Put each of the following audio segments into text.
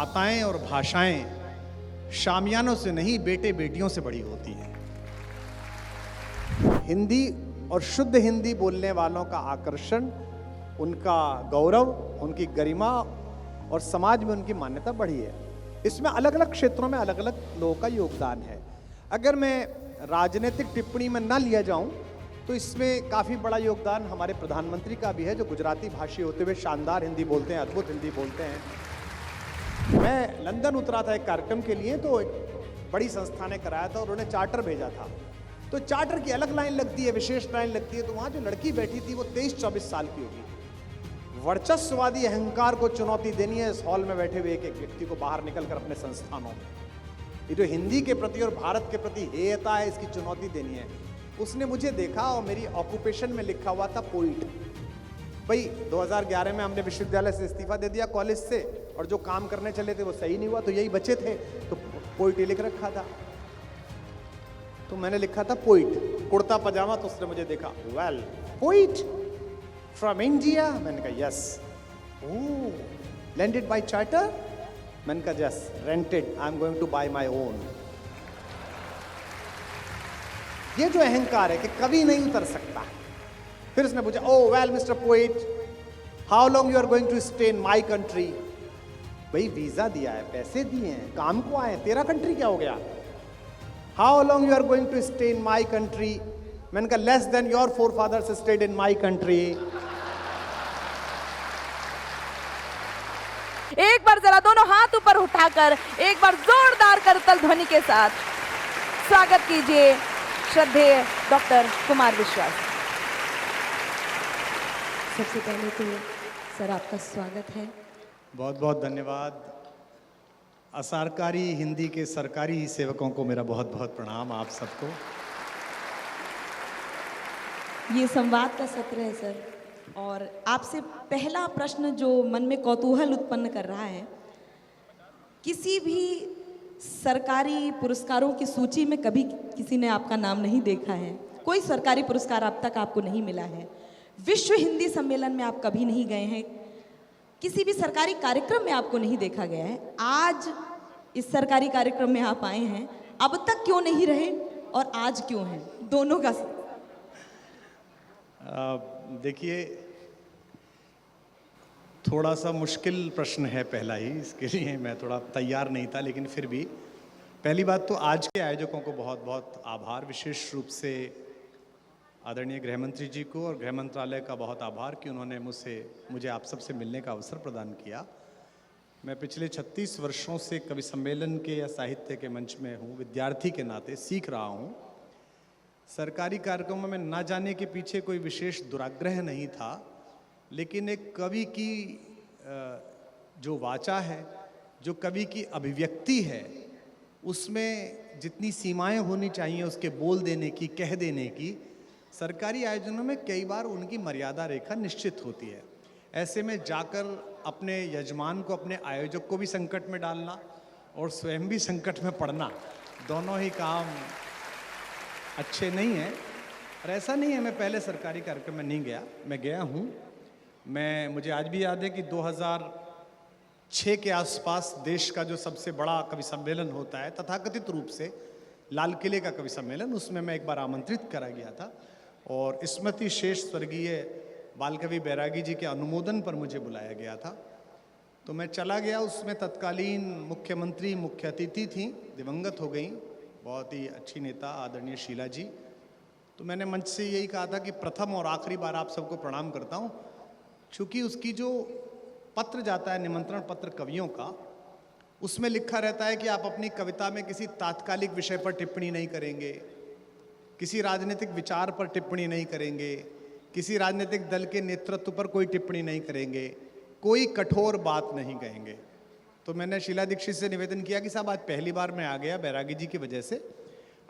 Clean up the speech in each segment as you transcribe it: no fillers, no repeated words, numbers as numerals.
माताएं और भाषाएं शामियानों से नहीं, बेटे बेटियों से बड़ी होती हैं। हिंदी और शुद्ध हिंदी बोलने वालों का आकर्षण, उनका गौरव, उनकी गरिमा और समाज में उनकी मान्यता बढ़ी है। इसमें अलग अलग क्षेत्रों में अलग अलग लोगों का योगदान है। अगर मैं राजनीतिक टिप्पणी में ना लिया जाऊं तो इसमें काफ़ी बड़ा योगदान हमारे प्रधानमंत्री का भी है, जो गुजराती भाषी होते हुए शानदार हिंदी बोलते हैं, अद्भुत हिंदी बोलते हैं। मैं लंदन उतरा था एक कार्यक्रम के लिए, तो एक बड़ी संस्था ने कराया था और उन्होंने चार्टर भेजा था। तो चार्टर की अलग लाइन लगती है, विशेष लाइन लगती है। तो वहाँ जो लड़की बैठी थी वो 23-24 साल की होगी। वर्चस्ववादी अहंकार को चुनौती देनी है इस हॉल में बैठे हुए एक एक व्यक्ति को, बाहर निकलकर अपने संस्थानों में। ये जो हिंदी के प्रति और भारत के प्रति हेयता है, इसकी चुनौती देनी है। उसने मुझे देखा और मेरी ऑक्यूपेशन में लिखा हुआ था पोइट। भाई 2011 में हमने विश्वविद्यालय से इस्तीफा दे दिया, कॉलेज से, और जो काम करने चले थे वो सही नहीं हुआ, तो यही बचे थे, तो पोइट लिख रखा था। तो मैंने लिखा था पोइट, कुर्ता पजामा। तो उसने मुझे देखा, वेल पोइट फ्रॉम इंडिया। मैंने कहा yes. Oh, landed by charter. मैंने कहा yes, rented, I am going to buy my own. ये जो अहंकार है कि कभी नहीं उतर सकता। फिर उसने पूछा, oh well mister poet, how long you are going to stay in my country. भाई वीजा दिया है, पैसे दिए हैं, काम को आए, तेरा कंट्री क्या हो गया। How long you are going to stay in my country. मैंने कहा less than your forefathers stayed in my country. एक बार जरा दोनों हाथ ऊपर उठाकर एक बार जोरदार करतल ध्वनि के साथ स्वागत कीजिए श्रद्धेय डॉक्टर कुमार विश्वास। सबसे पहले तो सर आपका स्वागत है। बहुत बहुत धन्यवाद। असरकारी हिंदी के सरकारी सेवकों को मेरा बहुत बहुत प्रणाम, आप सबको। ये संवाद का सत्र है सर, और आपसे पहला प्रश्न जो मन में कौतूहल उत्पन्न कर रहा है, किसी भी सरकारी पुरस्कारों की सूची में कभी किसी ने आपका नाम नहीं देखा है, कोई सरकारी पुरस्कार अब तक आपको नहीं मिला है, विश्व हिंदी सम्मेलन में आप कभी नहीं गए हैं, किसी भी सरकारी कार्यक्रम में आपको नहीं देखा गया है। आज इस सरकारी कार्यक्रम में आप आए हैं, अब तक क्यों नहीं रहे और आज क्यों हैं, दोनों का। देखिए, थोड़ा सा मुश्किल प्रश्न है पहला ही, इसके लिए मैं थोड़ा तैयार नहीं था, लेकिन फिर भी पहली बात तो आज के आयोजकों को बहुत बहुत आभार, विशेष रूप से आदरणीय गृह मंत्री जी को और गृह मंत्रालय का बहुत आभार कि उन्होंने मुझे आप सबसे मिलने का अवसर प्रदान किया। मैं पिछले 36 वर्षों से कवि सम्मेलन के या साहित्य के मंच में हूँ, विद्यार्थी के नाते सीख रहा हूँ। सरकारी कार्यक्रमों में ना जाने के पीछे कोई विशेष दुराग्रह नहीं था, लेकिन एक कवि की जो वाचा है, जो कवि की अभिव्यक्ति है, उसमें जितनी सीमाएं होनी चाहिए उसके बोल देने की, कह देने की, सरकारी आयोजनों में कई बार उनकी मर्यादा रेखा निश्चित होती है। ऐसे में जाकर अपने यजमान को, अपने आयोजक को भी संकट में डालना और स्वयं भी संकट में पड़ना, दोनों ही काम अच्छे नहीं हैं। और ऐसा नहीं है मैं पहले सरकारी कार्यक्रम में नहीं गया, मैं गया हूँ। मुझे आज भी याद है कि 2006 के आसपास देश का जो सबसे बड़ा कवि सम्मेलन होता है, तथाकथित रूप से लाल किले का कवि सम्मेलन, उसमें मैं एक बार आमंत्रित करा गया था और स्मृति शेष स्वर्गीय बाल कवि बैरागी जी के अनुमोदन पर मुझे बुलाया गया था। तो मैं चला गया। उसमें तत्कालीन मुख्यमंत्री मुख्य अतिथि थी, दिवंगत हो गई, बहुत ही अच्छी नेता आदरणीय शीला जी। तो मैंने मंच से यही कहा था कि प्रथम और आखिरी बार आप सबको प्रणाम करता हूँ, क्योंकि उसकी जो पत्र जाता है, निमंत्रण पत्र कवियों का, उसमें लिखा रहता है कि आप अपनी कविता में किसी तात्कालिक विषय पर टिप्पणी नहीं करेंगे, किसी राजनीतिक विचार पर टिप्पणी नहीं करेंगे, किसी राजनीतिक दल के नेतृत्व पर कोई टिप्पणी नहीं करेंगे, कोई कठोर बात नहीं कहेंगे। तो मैंने शीला दीक्षित से निवेदन किया कि साहब आज पहली बार मैं आ गया बैरागी जी की वजह से,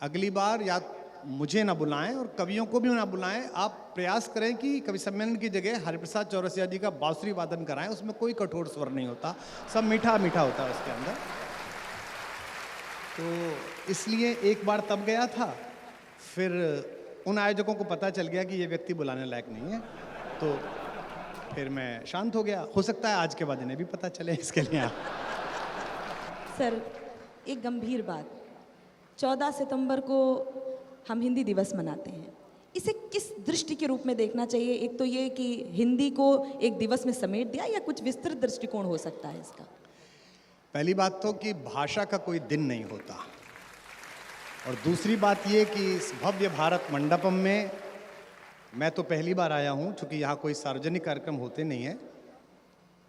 अगली बार या मुझे ना बुलाएं और कवियों को भी ना बुलाएं, आप प्रयास करें कि कवि सम्मेलन की जगह हरिप्रसाद चौरसिया जी का बांसुरी वादन कराएं, उसमें कोई कठोर स्वर नहीं होता, सब मीठा मीठा होता है उसके अंदर। तो इसलिए एक बार तब गया था, फिर उन आयोजकों को पता चल गया कि ये व्यक्ति बुलाने लायक नहीं है, तो फिर मैं शांत हो गया। हो सकता है आज के बाद इन्हें भी पता चले, इसके लिए सर, एक गंभीर बात। 14 सितंबर को हम हिंदी दिवस मनाते हैं। इसे किस दृष्टि के रूप में देखना चाहिए? एक तो ये कि हिंदी को एक दिवस में समेट दिया, या कुछ विस्तृत दृष्टिकोण हो सकता है इसका? पहली बात तो कि भाषा का कोई दिन नहीं होता, और दूसरी बात ये कि इस भव्य भारत मंडपम में मैं तो पहली बार आया हूँ, चूँकि यहाँ कोई सार्वजनिक कार्यक्रम होते नहीं है।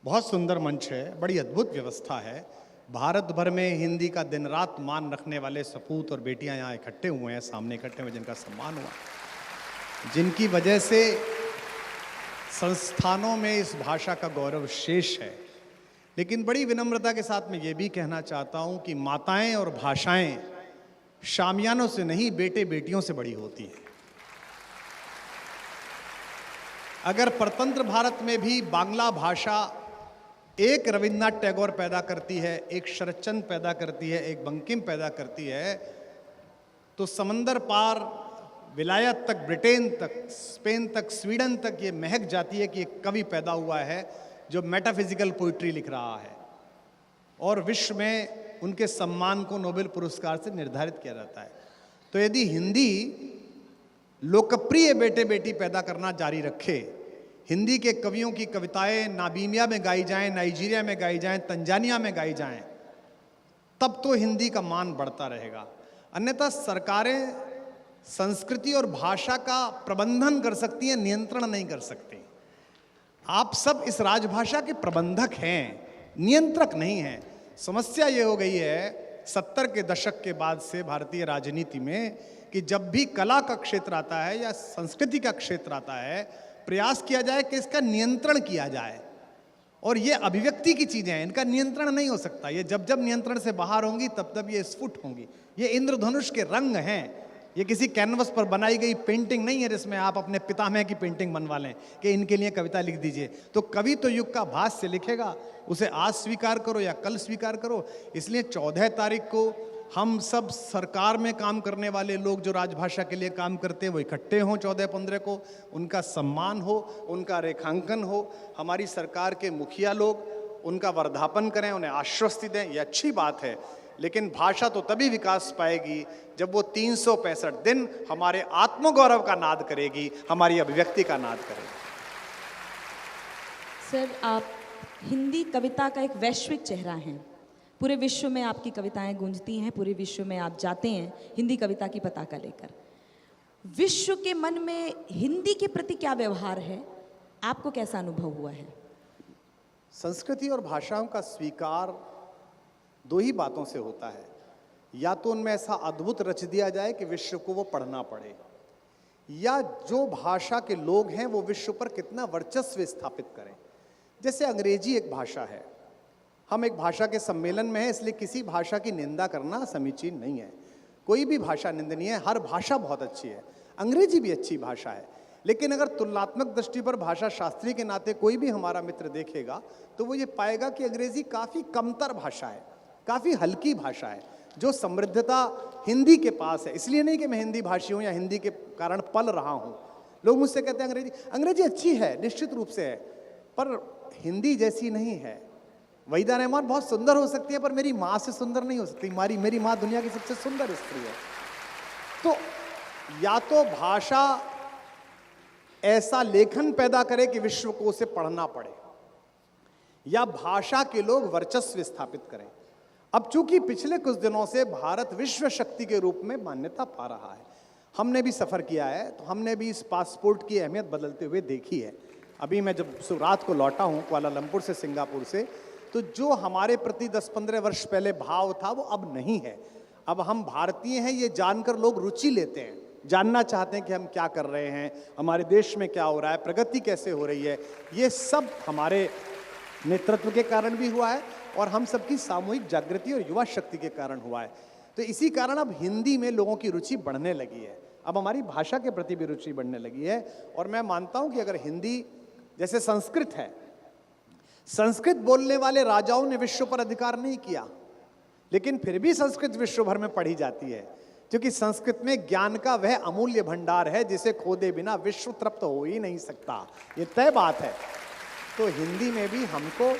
बहुत सुंदर मंच है, बड़ी अद्भुत व्यवस्था है। भारत भर में हिंदी का दिन रात मान रखने वाले सपूत और बेटियां यहाँ इकट्ठे हुए हैं, सामने इकट्ठे हुए, जिनका सम्मान हुआ, जिनकी वजह से संस्थानों में इस भाषा का गौरव शेष है। लेकिन बड़ी विनम्रता के साथ मैं ये भी कहना चाहता हूँ कि माताएं और भाषाएं शामियानों से नहीं, बेटे बेटियों से बड़ी होती हैं। अगर परतंत्र भारत में भी बांग्ला भाषा एक रविन्द्रनाथ टैगोर पैदा करती है, एक शरतचंद्र पैदा करती है, एक बंकिम पैदा करती है, तो समंदर पार विलायत तक, ब्रिटेन तक, स्पेन तक, स्वीडन तक ये महक जाती है कि एक कवि पैदा हुआ है जो मेटाफिजिकल पोइट्री लिख रहा है, और विश्व में उनके सम्मान को नोबेल पुरस्कार से निर्धारित किया जाता है। तो यदि हिंदी लोकप्रिय बेटे बेटी पैदा करना जारी रखे, हिंदी के कवियों की कविताएं नामीबिया में गाई जाएं, नाइजीरिया में गाई जाएं, तंजानिया में गाई जाएं, तब तो हिंदी का मान बढ़ता रहेगा। अन्यथा सरकारें संस्कृति और भाषा का प्रबंधन कर सकती हैं, नियंत्रण नहीं कर सकती। आप सब इस राजभाषा के प्रबंधक हैं, नियंत्रक नहीं हैं। समस्या ये हो गई है 70 के दशक के बाद से भारतीय राजनीति में कि जब भी कला का क्षेत्र आता है या संस्कृति का क्षेत्र आता है, प्रयास किया जाए कि इसका नियंत्रण किया जाए। और ये अभिव्यक्ति की चीजें हैं, इनका नियंत्रण नहीं हो सकता। ये जब जब नियंत्रण से बाहर होंगी तब तब ये स्फुट होंगी। ये इंद्रधनुष के रंग हैं, ये किसी कैनवस पर बनाई गई पेंटिंग नहीं है जिसमें आप अपने पितामह की पेंटिंग बनवा लें कि इनके लिए कविता लिख दीजिए। तो कवि तो युग का भास से लिखेगा, उसे आज स्वीकार करो या कल स्वीकार करो। इसलिए 14 तारीख को हम सब सरकार में काम करने वाले लोग जो राजभाषा के लिए काम करते हैं वो इकट्ठे हों 14-15 को, उनका सम्मान हो, उनका रेखांकन हो। हमारी सरकार के मुखिया लोग उनका वर्धापन करें, उन्हें आश्वस्ति दें, ये अच्छी बात है। लेकिन भाषा तो तभी विकास पाएगी जब वो 365 दिन हमारे आत्मगौरव का नाद करेगी, हमारी अभिव्यक्ति का नाद करेगी। सर, आप हिंदी कविता का एक वैश्विक चेहरा हैं। पूरे विश्व में आपकी कविताएं गूंजती हैं, पूरे विश्व में आप जाते हैं हिंदी कविता की पताका लेकर। विश्व के मन में हिंदी के प्रति क्या व्यवहार है, आपको कैसा अनुभव हुआ है? संस्कृति और भाषाओं का स्वीकार दो ही बातों से होता है, या तो उनमें ऐसा अद्भुत रच दिया जाए कि विश्व को वो पढ़ना पड़े, या जो भाषा के लोग हैं वो विश्व पर कितना वर्चस्व स्थापित करें। जैसे अंग्रेजी एक भाषा है, हम एक भाषा के सम्मेलन में हैं, इसलिए किसी भाषा की निंदा करना समीचीन नहीं है। कोई भी भाषा निंदनीय है, हर भाषा बहुत अच्छी है, अंग्रेजी भी अच्छी भाषा है। लेकिन अगर तुलनात्मक दृष्टि पर भाषा शास्त्री के नाते कोई भी हमारा मित्र देखेगा तो वो ये पाएगा कि अंग्रेजी काफ़ी कमतर भाषा है, काफ़ी हल्की भाषा है। जो समृद्धता हिंदी के पास है, इसलिए नहीं कि मैं हिंदी भाषी हूँ या हिंदी के कारण पल रहा हूँ। लोग मुझसे कहते हैं अंग्रेजी अच्छी है, निश्चित रूप से है, पर हिंदी जैसी नहीं है। वहीदा रहमान बहुत सुंदर हो सकती है, पर मेरी माँ से सुंदर नहीं हो सकती। मेरी माँ दुनिया की सबसे सुंदर स्त्री है। तो या तो भाषा ऐसा लेखन पैदा करे कि विश्व को उसे पढ़ना पड़े, या भाषा के लोग वर्चस्व स्थापित करें। अब चूंकि पिछले कुछ दिनों से भारत विश्व शक्ति के रूप में मान्यता पा रहा है, हमने भी सफ़र किया है, तो हमने भी इस पासपोर्ट की अहमियत बदलते हुए देखी है। अभी मैं जब रात को लौटा हूँ कुआलालंपुर से, सिंगापुर से, तो जो हमारे प्रति 10-15 वर्ष पहले भाव था वो अब नहीं है। अब हम भारतीय हैं ये जानकर लोग रुचि लेते हैं, जानना चाहते हैं कि हम क्या कर रहे हैं, हमारे देश में क्या हो रहा है, प्रगति कैसे हो रही है। ये सब हमारे नेतृत्व के कारण भी हुआ है और हम सबकी सामूहिक जागृति और युवा शक्ति के कारण हुआ है। तो इसी कारण अब हिंदी में लोगों की रुचि बढ़ने लगी है, अब हमारी भाषा के प्रति भी रुचि बढ़ने लगी है। और मैं मानता हूं कि अगर हिंदी जैसे संस्कृत है, संस्कृत बोलने वाले राजाओं ने विश्व पर अधिकार नहीं किया, लेकिन फिर भी संस्कृत विश्व भर में पढ़ी जाती है, क्योंकि संस्कृत में ज्ञान का वह अमूल्य भंडार है जिसे खोदे बिना विश्व तृप्त हो ही नहीं सकता। ये तय बात है। तो हिंदी में भी हमको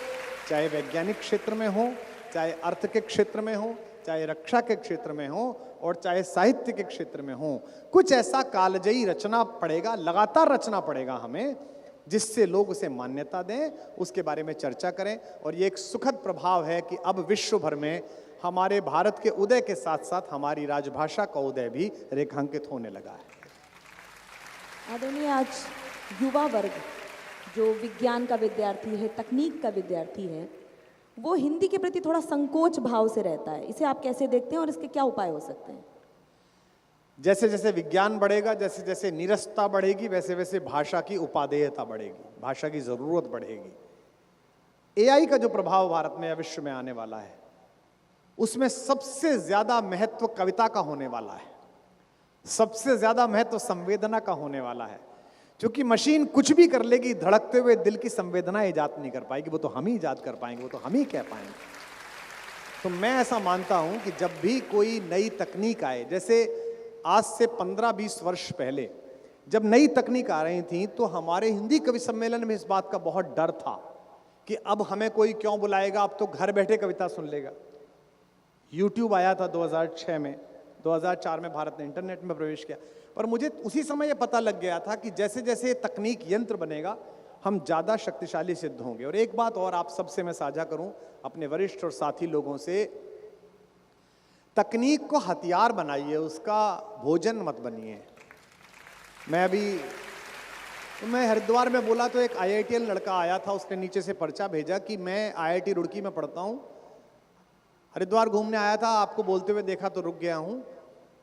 चाहे वैज्ञानिक क्षेत्र में हो, चाहे अर्थ के क्षेत्र में हो, चाहे रक्षा के क्षेत्र में हो और चाहे साहित्य के क्षेत्र में हो। कुछ ऐसा कालजयी रचना पड़ेगा, लगातार रचना पड़ेगा हमें, जिससे लोग उसे मान्यता दें, उसके बारे में चर्चा करें। और ये एक सुखद प्रभाव है कि अब विश्व भर में हमारे भारत के उदय के साथ साथ हमारी राजभाषा का उदय भी रेखांकित होने लगा है। आदरणीय, आज युवा वर्ग जो विज्ञान का विद्यार्थी है, तकनीक का विद्यार्थी है, वो हिंदी के प्रति थोड़ा संकोच भाव से रहता है। इसे आप कैसे देखते हैं और इसके क्या उपाय हो सकते हैं? जैसे जैसे विज्ञान बढ़ेगा, जैसे जैसे निरस्ता बढ़ेगी, वैसे वैसे भाषा की उपादेयता बढ़ेगी, भाषा की जरूरत बढ़ेगी। एआई का जो प्रभाव भारत में या विश्व में आने वाला है, उसमें सबसे ज्यादा महत्व कविता का होने वाला है, सबसे ज्यादा महत्व संवेदना का होने वाला है। क्योंकि मशीन कुछ भी कर लेगी, धड़कते हुए दिल की संवेदना इजाद नहीं कर पाएगी, वो तो हम ही इजाद कर पाएंगे, वो तो हम ही कह पाएंगे। तो मैं ऐसा मानता हूं कि जब भी कोई नई तकनीक आए, जैसे आज से 15-20 वर्ष पहले जब नई तकनीक आ रही थी, तो हमारे हिंदी कवि सम्मेलन में इस बात का बहुत डर था कि अब हमें कोई क्यों बुलाएगा, अब तो घर बैठे कविता सुन लेगा। यूट्यूब आया था 2006 में, 2004 में भारत ने इंटरनेट में प्रवेश किया। पर मुझे उसी समय यह पता लग गया था कि जैसे जैसे तकनीक यंत्र बनेगा, हम ज़्यादा शक्तिशाली सिद्ध होंगे। और एक बात और आप सबसे मैं साझा करूं, अपने वरिष्ठ और साथी लोगों से, तकनीक को हथियार बनाइए, उसका भोजन मत बनिए। मैं हरिद्वार में बोला तो एक IITian लड़का आया था, उसने नीचे से पर्चा भेजा कि मैं IIT रुड़की में पढ़ता हूं, हरिद्वार घूमने आया था, आपको बोलते हुए देखा तो रुक गया हूं।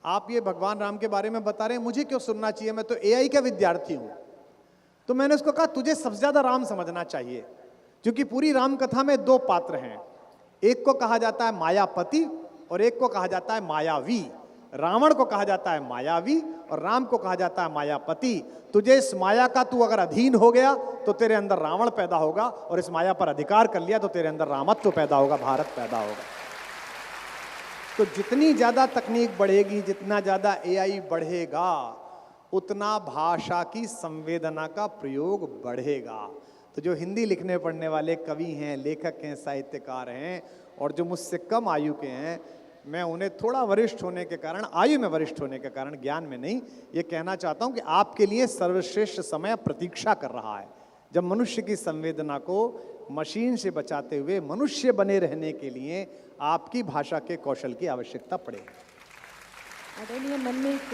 आप ये भगवान राम के बारे में बता रहे हैं, मुझे क्यों सुनना चाहिए, मैं तो AI का विद्यार्थी हूं। तो मैंने उसको कहा, तुझे सबसे ज्यादा राम समझना चाहिए, क्योंकि पूरी राम कथा में 2 पात्र हैं, एक को कहा जाता है मायापति और एक को कहा जाता है मायावी। रावण को कहा जाता है मायावी और राम को कहा जाता है मायापति। तुझे इस माया का तू अगर अधीन हो गया तो तेरे अंदर रावण पैदा होगा, और इस माया पर अधिकार कर लिया तो तेरे अंदर रामत्व पैदा होगा, भारत पैदा होगा। तो जितनी ज्यादा तकनीक बढ़ेगी, जितना ज्यादा AI बढ़ेगा, उतना भाषा की संवेदना का प्रयोग बढ़ेगा। तो जो हिंदी लिखने पढ़ने वाले कवि हैं, लेखक हैं, साहित्यकार हैं, और जो मुझसे कम आयु के हैं, मैं उन्हें थोड़ा वरिष्ठ होने के कारण, आयु में वरिष्ठ होने के कारण, ज्ञान में नहीं, ये कहना चाहता हूं कि आपके लिए सर्वश्रेष्ठ समय प्रतीक्षा कर रहा है, जब मनुष्य की संवेदना को मशीन से बचाते हुए मनुष्य बने रहने के लिए आपकी भाषा के कौशल की आवश्यकता पड़ेगी। आदरणीय, मन में एक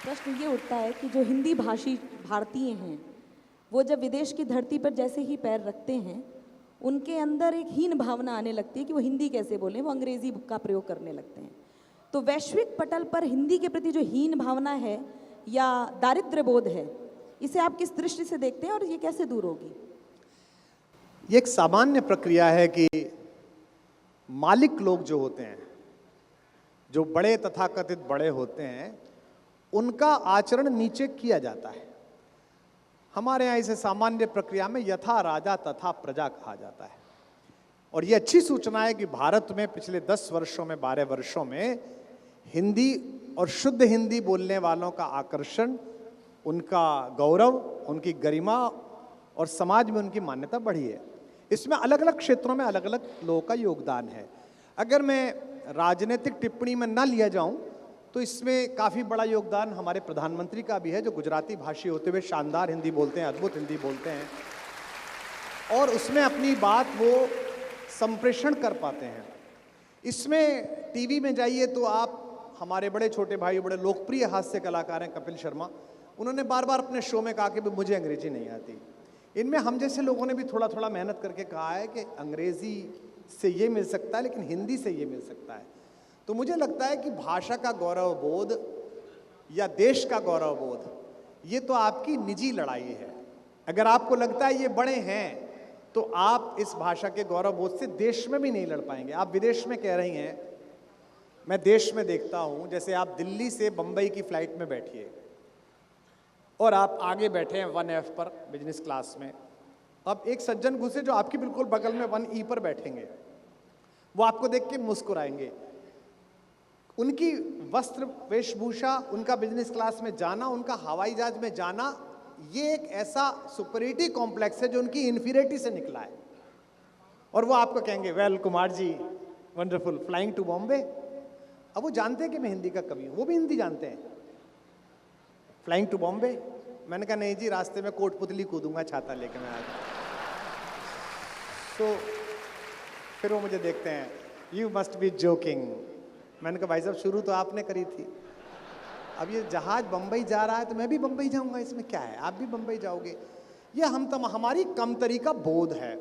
प्रश्न ये उठता है कि जो हिंदी भाषी भारतीय हैं, वो जब विदेश की धरती पर जैसे ही पैर रखते हैं, उनके अंदर एक हीन भावना आने लगती है कि वो हिंदी कैसे बोलें, वो अंग्रेजी का प्रयोग करने लगते हैं। तो वैश्विक पटल पर हिंदी के प्रति जो हीन भावना है या दारिद्र्य बोध है, इसे आप किस दृष्टि से देखते हैं और ये कैसे दूर होगी? ये एक सामान्य प्रक्रिया है कि मालिक लोग जो होते हैं, जो बड़े तथाकथित बड़े होते हैं, उनका आचरण नीचे किया जाता है। हमारे यहाँ इसे सामान्य प्रक्रिया में यथा राजा तथा प्रजा कहा जाता है। और ये अच्छी सूचना है कि भारत में पिछले 10 वर्षों में, 12 वर्षों में हिंदी और शुद्ध हिंदी बोलने वालों का आकर्षण, उनका गौरव, उनकी गरिमा और समाज में उनकी मान्यता बढ़ी है। इसमें अलग अलग क्षेत्रों में अलग अलग लोगों का योगदान है। अगर मैं राजनीतिक टिप्पणी में ना लिया जाऊं तो इसमें काफ़ी बड़ा योगदान हमारे प्रधानमंत्री का भी है, जो गुजराती भाषी होते हुए शानदार हिंदी बोलते हैं, अद्भुत हिंदी बोलते हैं, और उसमें अपनी बात वो संप्रेषण कर पाते हैं। इसमें टीवी में जाइए तो आप, हमारे बड़े छोटे भाई, बड़े लोकप्रिय हास्य कलाकार हैं कपिल शर्मा, उन्होंने बार बार अपने शो में कहा कि मुझे अंग्रेजी नहीं आती। इनमें हम जैसे लोगों ने भी थोड़ा थोड़ा मेहनत करके कहा है कि अंग्रेजी से ये मिल सकता है, लेकिन हिंदी से ये मिल सकता है। तो मुझे लगता है कि भाषा का गौरव बोध या देश का गौरव बोध, ये तो आपकी निजी लड़ाई है। अगर आपको लगता है ये बड़े हैं, तो आप इस भाषा के गौरव बोध से देश में भी नहीं लड़ पाएंगे। आप विदेश में कह रही हैं, मैं देश में देखता हूं, जैसे आप दिल्ली से बंबई की फ्लाइट में बैठिए और आप आगे बैठे हैं 1F पर बिजनेस क्लास में। अब एक सज्जन घुसे जो आपकी बिल्कुल बगल में 1E पर बैठेंगे, वो आपको देख के मुस्कुराएंगे। उनकी वस्त्र वेशभूषा, उनका बिजनेस क्लास में जाना, उनका हवाई जहाज में जाना, ये एक ऐसा सुपरियरिटी कॉम्प्लेक्स है जो उनकी इन्फीरियरिटी से निकला है। और वो आपको कहेंगे well Kumar ji wonderful, flying to Bombay. अब वो जानते हैं कि मैं हिंदी का कवि हूं, वो भी हिंदी जानते हैं। फ्लाइंग टू बॉम्बे, मैंने कहा नहीं जी, रास्ते में कोटपुतली कूदूंगा छाता लेकर मैं आज। तो फिर वो मुझे देखते हैं, यू मस्ट बी जोकिंग। मैंने कहा भाई साहब शुरू तो आपने करी थी, अब ये जहाज बंबई जा रहा है तो मैं भी बंबई जाऊंगा, इसमें क्या है, आप भी बंबई जाओगे। ये हमारी कमतरी का बोध है,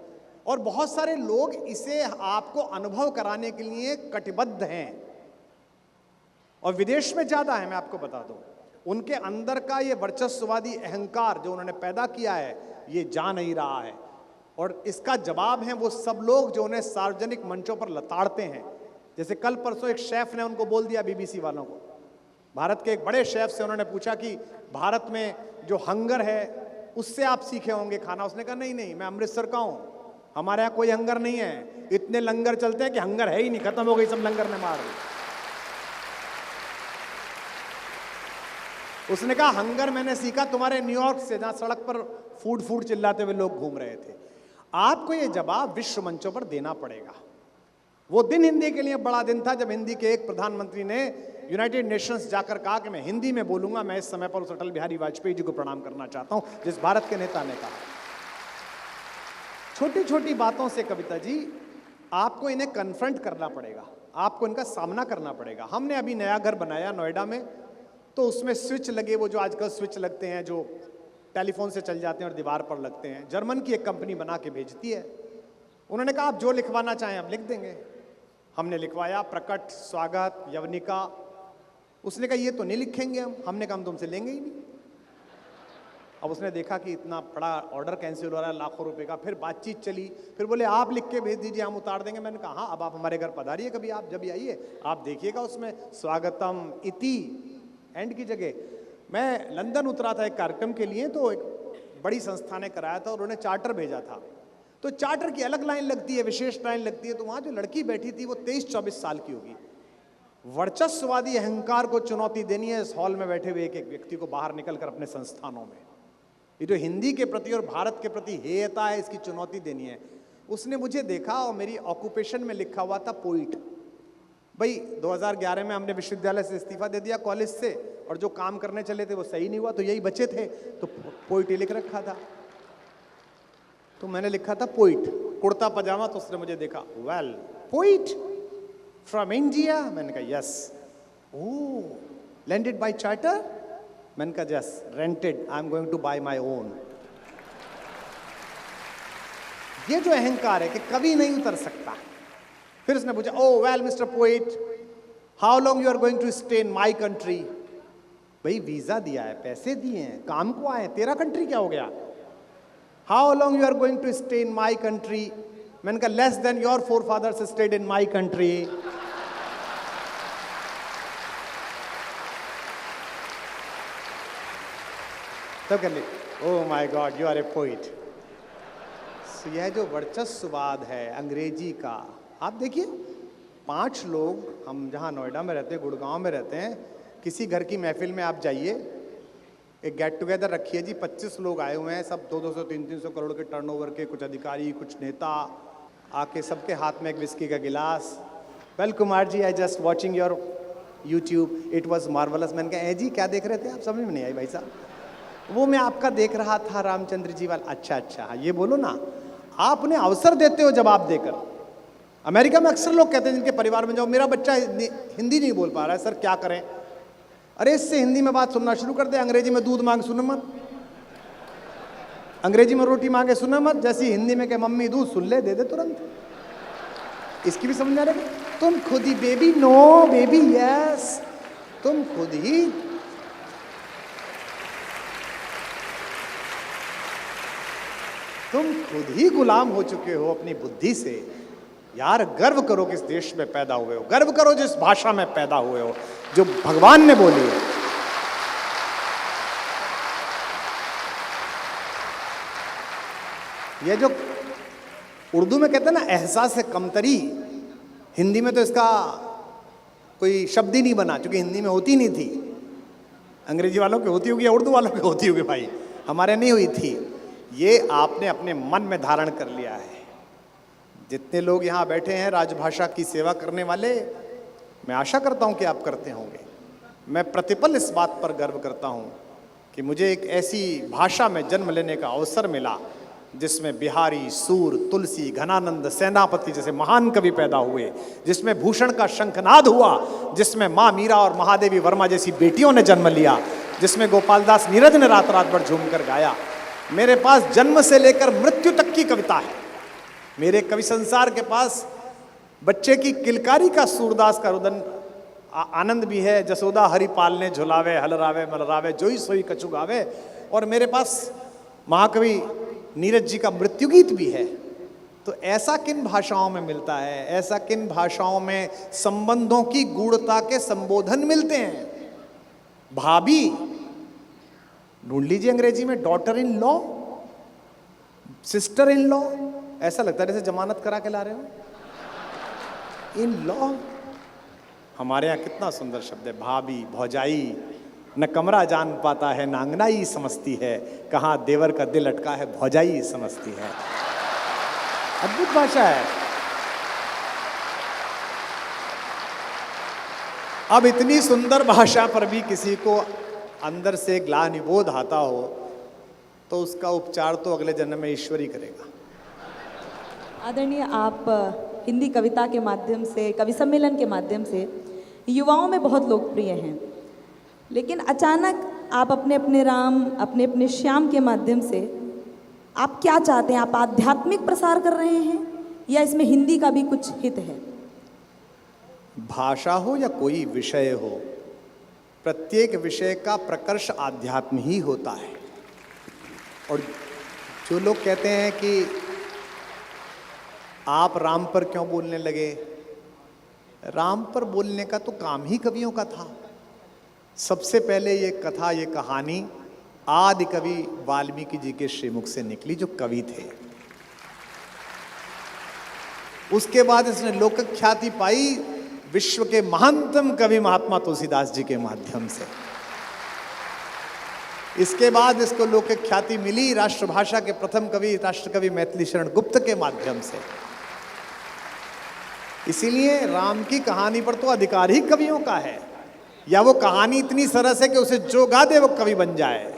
और बहुत सारे लोग इसे आपको अनुभव कराने के लिए कटिबद्ध हैं, और विदेश में ज्यादा है। मैं आपको बता दूं, उनके अंदर का ये वर्चस्ववादी अहंकार जो उन्होंने पैदा किया है, ये जा नहीं रहा है, और इसका जवाब है वो सब लोग जो उन्हें सार्वजनिक मंचों पर लताड़ते हैं। जैसे कल परसों एक शेफ ने उनको बोल दिया, बीबीसी वालों को, भारत के एक बड़े शेफ से उन्होंने पूछा कि भारत में जो हंगर है उससे आप सीखे होंगे खाना। उसने कहा नहीं नहीं, मैं अमृतसर का हूं, हमारे यहाँ कोई हंगर नहीं है, इतने लंगर चलते हैं कि हंगर है ही नहीं, खत्म हो गई, सब लंगर ने मार दी। उसने कहा हंगर मैंने सीखा तुम्हारे न्यूयॉर्क से, जहां सड़क पर फूड फूड चिल्लाते हुए लोग घूम रहे थे। आपको ये जवाब विश्व मंचों पर देना पड़ेगा। वो दिन हिंदी के लिए बड़ा दिन था जब हिंदी के एक प्रधानमंत्री ने यूनाइटेड नेशंस जाकर कहा कि मैं हिंदी में बोलूंगा। मैं इस समय पर उस अटल बिहारी वाजपेयी जी को प्रणाम करना चाहता हूं, जिस भारत के नेता ने कहा। छोटी छोटी बातों से कविता जी आपको इन्हें कन्फ्रंट करना पड़ेगा, आपको इनका सामना करना पड़ेगा। हमने अभी नया घर बनाया नोएडा में, तो उसमें स्विच लगे, वो जो आजकल स्विच लगते हैं जो टेलीफोन से चल जाते हैं और दीवार पर लगते हैं, जर्मन की एक कंपनी बना के भेजती है। उन्होंने कहा आप जो लिखवाना चाहें हम लिख देंगे। हमने लिखवाया प्रकट, स्वागत, यवनिका। उसने कहा ये तो नहीं लिखेंगे हम। हमने कहा हम तुमसे लेंगे ही नहीं। अब उसने देखा कि इतना बड़ा ऑर्डर कैंसिल हो रहा है, लाखों रुपए का। फिर बातचीत चली, फिर बोले आप लिख के भेज दीजिए, हम उतार देंगे। मैंने कहा हाँ, अब आप हमारे घर पधारिए कभी, आप जब भी आइए आप देखिएगा उसमें स्वागतम इति एंड की जगह। मैं लंदन उतरा था एक कार्यक्रम के लिए, तो एक बड़ी संस्था ने कराया था और उन्होंने चार्टर भेजा था। तो चार्टर की अलग लाइन लगती है, विशेष लाइन लगती है। तो वहां जो लड़की बैठी थी वो 23-24 साल की होगी। वर्चस्ववादी अहंकार को चुनौती देनी है इस हॉल में बैठे हुए एक एक व्यक्ति को, बाहर निकलकर अपने संस्थानों में। ये जो हिंदी के प्रति और भारत के प्रति हेयता है, इसकी चुनौती देनी है। उसने मुझे देखा और मेरी ऑक्यूपेशन में लिखा हुआ था पोइट। भाई 2011 में हमने विश्वविद्यालय से इस्तीफा दे दिया, कॉलेज से, और जो काम करने चले थे वो सही नहीं हुआ, तो यही बचे थे, तो पोइट ही लिख रखा था। तो मैंने लिखा था पोइट, कुर्ता पजामा। तो उसने मुझे देखा, वेल पोइट फ्रॉम इंडिया। मैंने कहा yes. Oh, landed by charter. मैंने कहा yes, rented, I am going to buy my own. ये जो अहंकार है कि कभी नहीं उतर सकता। फिर उसने पूछा, oh well mister poet, how long you are going to stay in my country. भाई वीजा दिया है, पैसे दिए हैं, काम को आए, तेरा कंट्री क्या हो गया। How long you are going to stay in my country. मैंने कहा less than your forefathers stayed in my country. तब कर ली, oh my god you are a poet. यह जो वर्चस्ववाद है अंग्रेजी का, आप देखिए 5 लोग, हम जहाँ नोएडा में रहते हैं, गुड़गांव में रहते हैं, किसी घर की महफिल में आप जाइए, एक गेट टुगेदर रखिए जी, 25 लोग आए हुए हैं, सब 200 300 करोड़ के टर्नओवर के, कुछ अधिकारी, कुछ नेता, आके सबके हाथ में एक विस्की का गिलास। Well Kumar ji, I just watching your YouTube, it was marvellous. मैंने कहा जी क्या देख रहे थे आप, समझ में नहीं आई भाई साहब। वो मैं आपका देख रहा था रामचंद्र जी वाला। अच्छा अच्छा, हाँ ये बोलो ना, आप उन्हें अवसर देते हो जवाब देकर। अमेरिका में अक्सर लोग कहते हैं जिनके परिवार में जाओ, मेरा बच्चा हिंदी नहीं बोल पा रहा है सर, क्या करें। अरे इससे हिंदी में बात सुनना शुरू कर दे। अंग्रेजी में दूध मांग सुनो मत, अंग्रेजी में रोटी मांगे सुनो मत, जैसी हिंदी में कहे मम्मी दूध सुन ले, दे दे तुरंत। इसकी भी समझ आ रही है। तुम खुद ही बेबी, नो बेबी यस, तुम खुद ही गुलाम हो चुके हो अपनी बुद्धि से। यार गर्व करो किस देश में पैदा हुए हो, गर्व करो जिस भाषा में पैदा हुए हो, जो भगवान ने बोली है। ये जो उर्दू में कहते हैं ना एहसास से कमतरी, हिंदी में तो इसका कोई शब्द ही नहीं बना, क्योंकि हिंदी में होती नहीं थी। अंग्रेजी वालों की होती होगी या उर्दू वालों की होती होगी भाई, हमारे नहीं हुई थी। ये आपने अपने मन में धारण कर लिया है। जितने लोग यहाँ बैठे हैं राजभाषा की सेवा करने वाले, मैं आशा करता हूँ कि आप करते होंगे। मैं प्रतिपल इस बात पर गर्व करता हूँ कि मुझे एक ऐसी भाषा में जन्म लेने का अवसर मिला जिसमें बिहारी, सूर, तुलसी, घनानंद, सेनापति जैसे महान कवि पैदा हुए, जिसमें भूषण का शंखनाद हुआ, जिसमें माँ मीरा और महादेवी वर्मा जैसी बेटियों ने जन्म लिया, जिसमें गोपालदास नीरज ने रात रात भर झूमकर गाया। मेरे पास जन्म से लेकर मृत्यु तक की कविता है। मेरे कवि संसार के पास बच्चे की किलकारी का सूरदास का रुदन आनंद भी है, जसोदा हरिपाल ने झुलावे हलरावे मलरावे जोई सोई कछु गावे। और मेरे पास महाकवि नीरज जी का मृत्यु गीत भी है। तो ऐसा किन भाषाओं में मिलता है, ऐसा किन भाषाओं में संबंधों की गूढ़ता के संबोधन मिलते हैं। भाभी ढूंढ लीजिए अंग्रेजी में, daughter in law, sister in law, ऐसा लगता है जैसे जमानत करा के ला रहे हो। इन लॉ हमारे यहाँ कितना सुंदर शब्द है, भाभी, भौजाई। न कमरा जान पाता है, न अंगनाई समझती है, कहाँ देवर का दिल अटका है, भौजाई समझती है। अद्भुत भाषा है। अब इतनी सुंदर भाषा पर भी किसी को अंदर से ग्लानिबोध आता हो तो उसका उपचार तो अगले जन्म में ईश्वर ही करेगा। आदरणीय, आप हिंदी कविता के माध्यम से, कवि सम्मेलन के माध्यम से युवाओं में बहुत लोकप्रिय हैं, लेकिन अचानक आप अपने अपने राम, अपने अपने श्याम के माध्यम से आप क्या चाहते हैं? आप आध्यात्मिक प्रसार कर रहे हैं या इसमें हिंदी का भी कुछ हित है? भाषा हो या कोई विषय हो, प्रत्येक विषय का प्रकर्ष आध्यात्म ही होता है। और जो लोग कहते हैं कि आप राम पर क्यों बोलने लगे, राम पर बोलने का तो काम ही कवियों का था। सबसे पहले ये कथा, ये कहानी आदि कवि वाल्मीकि जी के श्रीमुख से निकली, जो कवि थे। उसके बाद इसने लोक ख्याति पाई विश्व के महानतम कवि महात्मा तुलसीदास जी के माध्यम से। इसके बाद इसको लोक ख्याति मिली राष्ट्रभाषा के प्रथम कवि राष्ट्रकवि मैथिली शरण गुप्त के माध्यम से। इसीलिए राम की कहानी पर तो अधिकार ही कवियों का है, या वो कहानी इतनी सरस है कि उसे जो गा दे वो कवि बन जाए।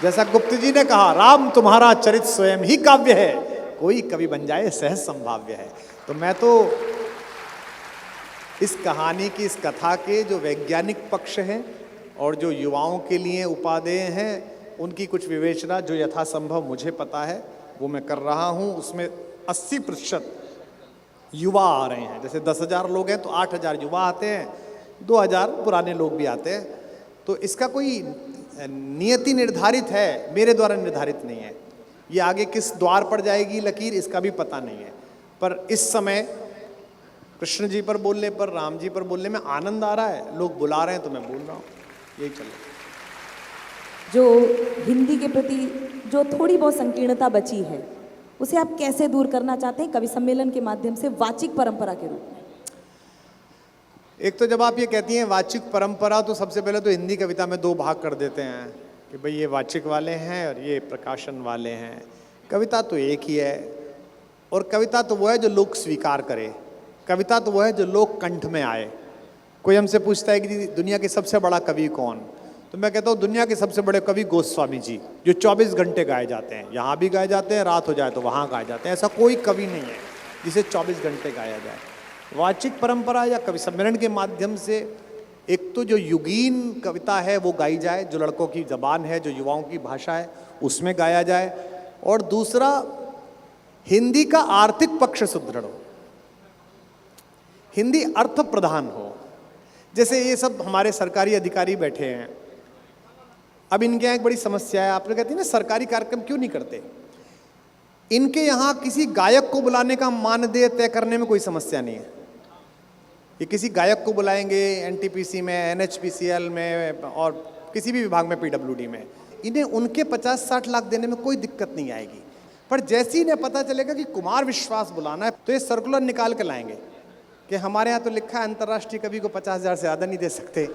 जैसा गुप्त जी ने कहा, राम तुम्हारा चरित स्वयं ही काव्य है, कोई कवि बन जाए सहज संभाव्य है। तो मैं तो इस कहानी की, इस कथा के जो वैज्ञानिक पक्ष हैं और जो युवाओं के लिए उपादेय हैं, उनकी कुछ विवेचना जो यथासंभव मुझे पता है वो मैं कर रहा हूँ। उसमें 80% युवा आ रहे हैं। जैसे 10,000 लोग हैं तो 8,000 युवा आते हैं, 2,000 पुराने लोग भी आते हैं। तो इसका कोई नियति निर्धारित है, मेरे द्वारा निर्धारित नहीं है। ये आगे किस द्वार पर जाएगी लकीर, इसका भी पता नहीं है। पर इस समय कृष्ण जी पर बोलने पर, राम जी पर बोलने में आनंद आ रहा है। लोग बुला रहे हैं तो मैं बोल रहा हूँ, यही चल रहा है। जो हिंदी के प्रति जो थोड़ी बहुत संकीर्णता बची है, उसे आप कैसे दूर करना चाहते हैं कवि सम्मेलन के माध्यम से वाचिक परंपरा के रूप में? एक तो जब आप ये कहती हैं वाचिक परंपरा, तो सबसे पहले तो हिंदी कविता में 2 भाग कर देते हैं कि भाई ये वाचिक वाले हैं और ये प्रकाशन वाले हैं। कविता तो एक ही है, और कविता तो वो है जो लोग स्वीकार करे, कविता तो वो है जो लोग कंठ में आए। कोई हमसे पूछता है कि दुनिया के सबसे बड़ा कवि कौन, तो मैं कहता हूँ दुनिया के सबसे बड़े कवि गोस्वामी जी, जो 24 घंटे गाए जाते हैं। यहाँ भी गाए जाते हैं, रात हो जाए तो वहाँ गाए जाते हैं। ऐसा कोई कवि नहीं है जिसे 24 घंटे गाया जाए। वाचिक परंपरा या कवि सम्मेलन के माध्यम से एक तो जो युगीन कविता है वो गाई जाए, जो लड़कों की जबान है, जो युवाओं की भाषा है, उसमें गाया जाए। और दूसरा, हिंदी का आर्थिक पक्ष सुदृढ़ हो, हिंदी अर्थ प्रधान हो। जैसे ये सब हमारे सरकारी अधिकारी बैठे हैं, अब इनके यहाँ एक बड़ी समस्या है। आप लोग कहते हैं ना सरकारी कार्यक्रम क्यों नहीं करते। इनके यहाँ किसी गायक को बुलाने का मानदेय तय करने में कोई समस्या नहीं है। ये किसी गायक को बुलाएंगे एनटीपीसी में, एनएचपीसीएल में और किसी भी विभाग में, पीडब्ल्यूडी में, इन्हें उनके 50-60 लाख देने में कोई दिक्कत नहीं आएगी। पर जैसे ही इन्हें पता चलेगा कि कुमार विश्वास बुलाना है, तो ये सर्कुलर निकाल के लाएंगे कि हमारे यहाँ तो लिखा है अंतर्राष्ट्रीय कवि को 50,000 से ज़्यादा नहीं दे सकते।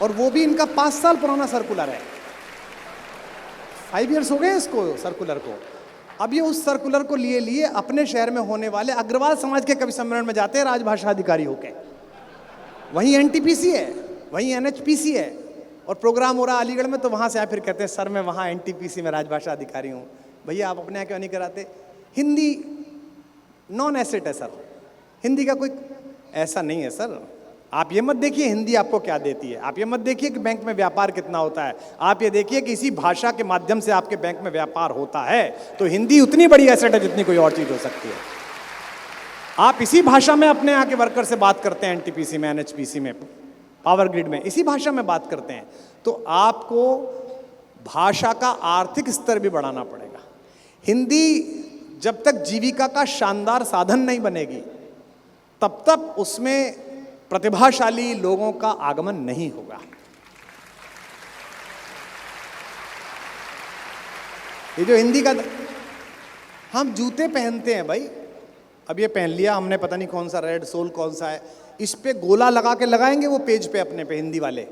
और वो भी इनका 5 साल पुराना सर्कुलर है, 5 ईयर्स हो गए इसको सर्कुलर को। अब ये उस सर्कुलर को लिए लिए अपने शहर में होने वाले अग्रवाल समाज के कवि सम्मेलन में जाते हैं राजभाषा अधिकारी होके। वहीं एनटीपीसी है, वहीं एनएचपीसी है, और प्रोग्राम हो रहा अलीगढ़ में, तो वहां से आए फिर कहते हैं सर मैं वहां एनटीपीसी में राजभाषा अधिकारी हूं। भैया आप अपने यहाँ क्यों नहीं कराते? हिंदी नॉन एसेट है सर, हिंदी का कोई ऐसा नहीं है सर। आप ये मत देखिए हिंदी आपको क्या देती है, आप ये मत देखिए कि बैंक में व्यापार कितना होता है, आप ये देखिए कि इसी भाषा के माध्यम से आपके बैंक में व्यापार होता है, तो हिंदी उतनी बड़ी एसेट है जितनी कोई और चीज हो सकती है। आप इसी भाषा में अपने यहाँ के वर्कर से बात करते हैं, एनटीपीसी में, एनएचपीसी में, पावर ग्रिड में, इसी भाषा में बात करते हैं, तो आपको भाषा का आर्थिक स्तर भी बढ़ाना पड़ेगा। हिंदी जब तक जीविका का शानदार साधन नहीं बनेगी तब तक उसमें प्रतिभाशाली लोगों का आगमन नहीं होगा। ये जो हिंदी का, हम जूते पहनते हैं भाई, अब ये पहन लिया हमने, पता नहीं कौन सा रेड सोल कौन सा है, इस पे गोला लगा के लगाएंगे वो पेज पे अपने पे हिंदी वाले,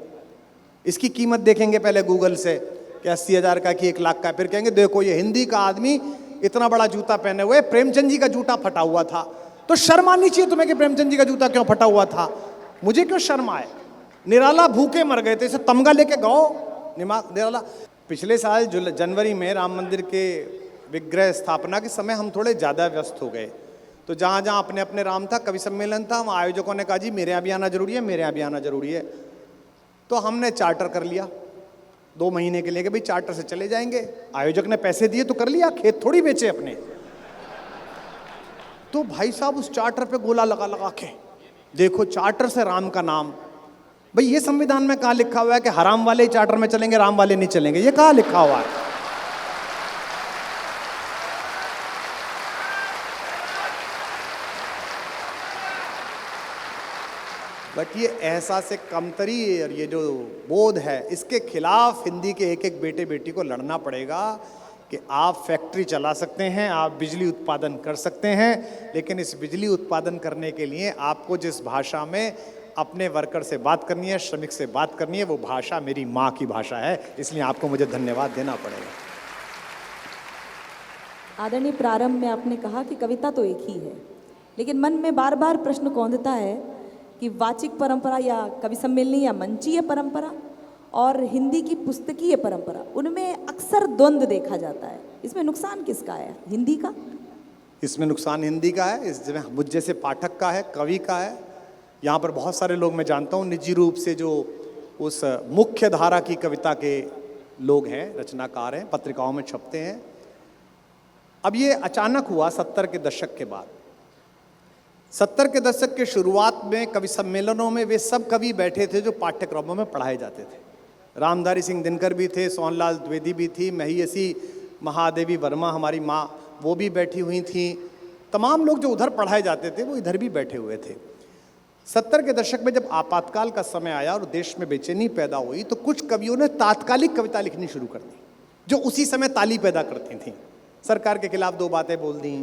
इसकी कीमत देखेंगे पहले गूगल से कि 80,000 का कि 1 लाख का, फिर कहेंगे देखो ये हिंदी का आदमी इतना बड़ा जूता पहने हुए, प्रेमचंद जी का जूता फटा हुआ था। तो शर्म आनी चाहिए तुम्हें कि प्रेमचंद जी का जूता क्यों फटा हुआ था, मुझे क्यों शर्म आए? निराला भूखे मर गए थे, इसे तमगा लेके गाओ निराला। पिछले साल जनवरी में राम मंदिर के विग्रह स्थापना के समय हम थोड़े ज़्यादा व्यस्त हो गए, तो जहाँ जहाँ अपने अपने राम था, कवि सम्मेलन था, वहाँ आयोजकों ने कहा जी मेरे यहाँ भी आना जरूरी है, मेरे यहाँ भी आना जरूरी है। तो हमने चार्टर कर लिया 2 महीने के लिए कि भाई चार्टर से चले जाएंगे। आयोजक ने पैसे दिए तो कर लिया, खेत थोड़ी बेचे अपने। तो भाई साहब उस चार्टर पे गोला लगा लगा के देखो चार्टर से राम का नाम। भाई ये संविधान में कहाँ लिखा हुआ है कि हराम वाले ही चार्टर में चलेंगे, राम वाले नहीं चलेंगे? ये कहाँ लिखा हुआ है? बट ये एहसास कमतरी और ये जो बोध है, इसके खिलाफ हिंदी के एक एक बेटे बेटी को लड़ना पड़ेगा कि आप फैक्ट्री चला सकते हैं, आप बिजली उत्पादन कर सकते हैं, लेकिन इस बिजली उत्पादन करने के लिए आपको जिस भाषा में अपने वर्कर से बात करनी है, श्रमिक से बात करनी है, वो भाषा मेरी माँ की भाषा है, इसलिए आपको मुझे धन्यवाद देना पड़ेगा। आदरणीय, प्रारंभ में आपने कहा कि कविता तो एक ही है, लेकिन मन में बार बार प्रश्न कौंधता है कि वाचिक परंपरा या कवि सम्मेलनी या मंचीय परंपरा और हिंदी की पुस्तकीय परंपरा, उनमें अक्सर द्वंद्व देखा जाता है। इसमें नुकसान किसका है? हिंदी का? इसमें नुकसान हिंदी का है, इसमें मुझ जैसे पाठक का है, कवि का है। यहाँ पर बहुत सारे लोग मैं जानता हूँ निजी रूप से जो उस मुख्य धारा की कविता के लोग हैं, रचनाकार हैं, पत्रिकाओं में छपते हैं। अब ये अचानक हुआ 70 के दशक के बाद। 70 के दशक के शुरुआत में कवि सम्मेलनों में वे सब कवि बैठे थे जो पाठ्यक्रमों में पढ़ाए जाते थे। रामधारी सिंह दिनकर भी थे, सोहनलाल द्विवेदी भी थी, महियसी महादेवी वर्मा हमारी माँ वो भी बैठी हुई थी। तमाम लोग जो उधर पढ़ाए जाते थे वो इधर भी बैठे हुए थे। 70 के दशक में जब आपातकाल का समय आया और देश में बेचैनी पैदा हुई तो कुछ कवियों ने तात्कालिक कविता लिखनी शुरू कर दी जो उसी समय ताली पैदा करती थी। सरकार के खिलाफ 2 बातें बोल दी,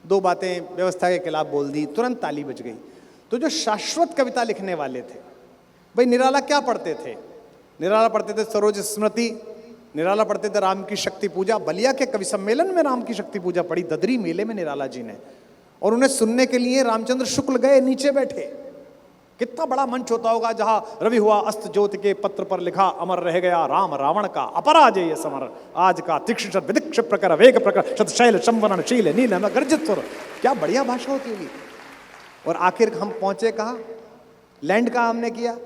2 बातें व्यवस्था के खिलाफ बोल दी, तुरंत ताली बज गई। तो जो शाश्वत कविता लिखने वाले थे, भाई निराला क्या पढ़ते थे? निराला पढ़ते थे सरोज स्मृति, निराला पढ़ते थे राम की शक्ति पूजा। बलिया के कवि सम्मेलन में राम की शक्ति पूजा पढ़ी, ददरी मेले में निराला जी ने, और उन्हें सुनने के लिए रामचंद्र शुक्ल गए, नीचे बैठे। कितना बड़ा मंच होता होगा जहां रवि हुआ अस्त ज्योति के पत्र पर लिखा, अमर रह गया राम रावण का अपराजेय समर, आज का तीक्ष्ण विदिक्ष प्रकर वेग प्रकर शतशैल संवरण शील नील गर्जित स्वर। क्या बढ़िया भाषा होती होगी। और आखिर हम पहुंचे कहाँ? लैंड का हमने किया।